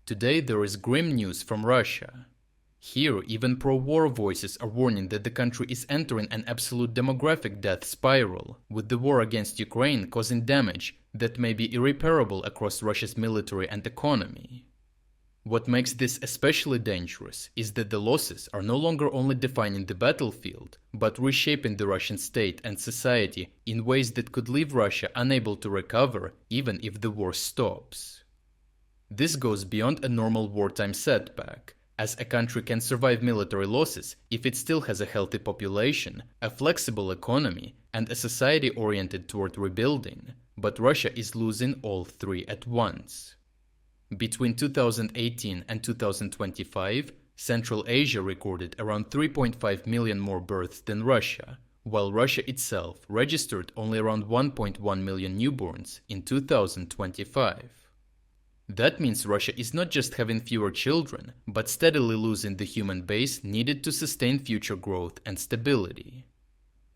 Today there is grim news from Russia. Here, even pro-war voices are warning that the country is entering an absolute demographic death spiral, with the war against Ukraine causing damage that may be irreparable across Russia's military and economy. What makes this especially dangerous is that the losses are no longer only defining the battlefield, but reshaping the Russian state and society in ways that could leave Russia unable to recover even if the war stops. This goes beyond a normal wartime setback, as a country can survive military losses if it still has a healthy population, a flexible economy, and a society oriented toward rebuilding, but Russia is losing all three at once. Between 2018 and 2025, Central Asia recorded around 3.5 million more births than Russia, while Russia itself registered only around 1.1 million newborns in 2025. That means Russia is not just having fewer children, but steadily losing the human base needed to sustain future growth and stability.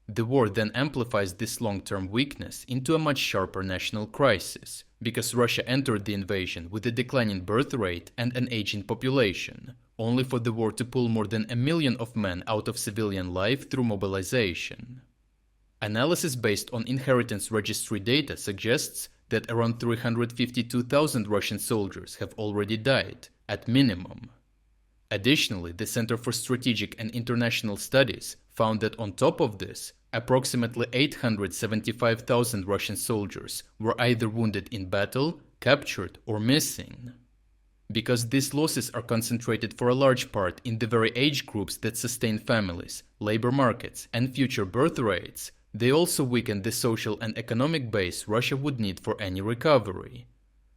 The war then amplifies this long-term weakness into a much sharper national crisis, because Russia entered the invasion with a declining birth rate and an aging population, only for the war to pull more than 1 million of men out of civilian life through mobilization. Analysis based on inheritance registry data suggests that around 352,000 Russian soldiers have already died, at minimum. Additionally, the Center for Strategic and International Studies found that on top of this, approximately 875,000 Russian soldiers were either wounded in battle, captured, or missing. Because these losses are concentrated for a large part in the very age groups that sustain families, labor markets, and future birth rates, they also weaken the social and economic base Russia would need for any recovery.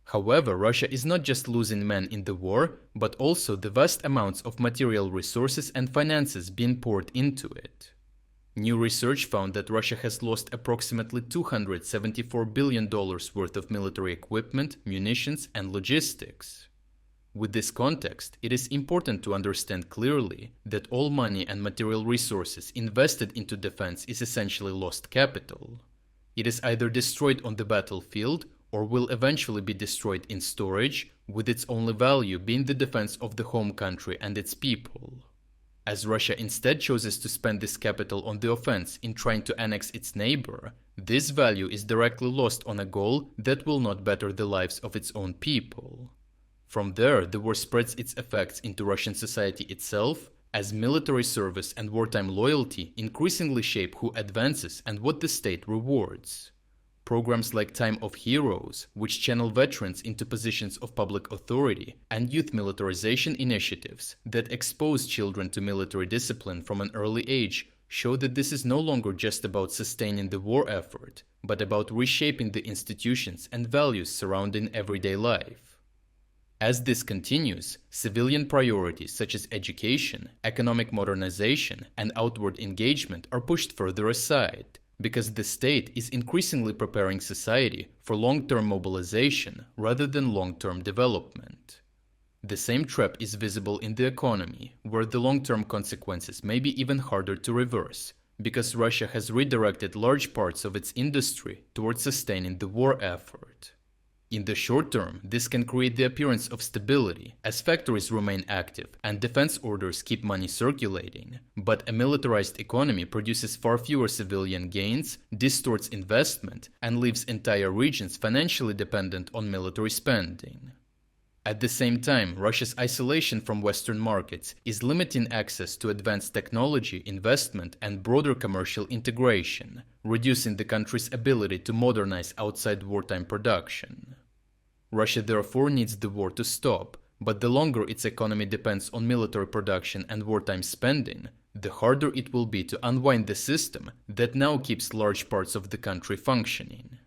However, Russia is not just losing men in the war, but also the vast amounts of material resources and finances being poured into it. New research found that Russia has lost approximately $274 billion worth of military equipment, munitions, and logistics. With this context, it is important to understand clearly that all money and material resources invested into defense is essentially lost capital. It is either destroyed on the battlefield or will eventually be destroyed in storage, with its only value being the defense of the home country and its people. As Russia instead chooses to spend this capital on the offense in trying to annex its neighbor, this value is directly lost on a goal that will not better the lives of its own people. From there, the war spreads its effects into Russian society itself, as military service and wartime loyalty increasingly shape who advances and what the state rewards. Programs like Time of Heroes, which channel veterans into positions of public authority, and youth militarization initiatives that expose children to military discipline from an early age, show that this is no longer just about sustaining the war effort, but about reshaping the institutions and values surrounding everyday life. As this continues, civilian priorities such as education, economic modernization, and outward engagement are pushed further aside, because the state is increasingly preparing society for long-term mobilization rather than long-term development. The same trap is visible in the economy, where the long-term consequences may be even harder to reverse, because Russia has redirected large parts of its industry towards sustaining the war effort. In the short term, this can create the appearance of stability, as factories remain active and defense orders keep money circulating, but a militarized economy produces far fewer civilian gains, distorts investment, and leaves entire regions financially dependent on military spending. At the same time, Russia's isolation from Western markets is limiting access to advanced technology, investment, and broader commercial integration, reducing the country's ability to modernize outside wartime production. Russia therefore needs the war to stop, but the longer its economy depends on military production and wartime spending, the harder it will be to unwind the system that now keeps large parts of the country functioning.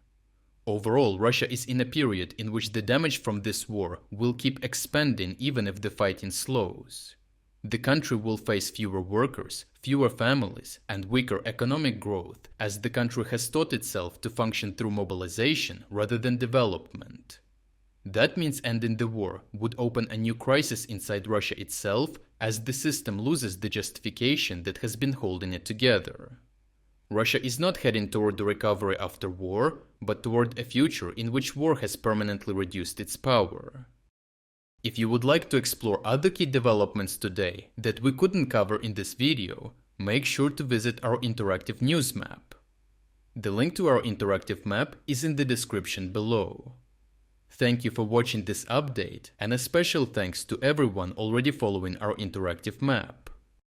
Overall, Russia is in a period in which the damage from this war will keep expanding even if the fighting slows. The country will face fewer workers, fewer families, and weaker economic growth, as the country has taught itself to function through mobilization rather than development. That means ending the war would open a new crisis inside Russia itself, as the system loses the justification that has been holding it together. Russia is not heading toward the recovery after war, but toward a future in which war has permanently reduced its power. If you would like to explore other key developments today that we couldn't cover in this video, make sure to visit our interactive news map. The link to our interactive map is in the description below. Thank you for watching this update, and a special thanks to everyone already following our interactive map.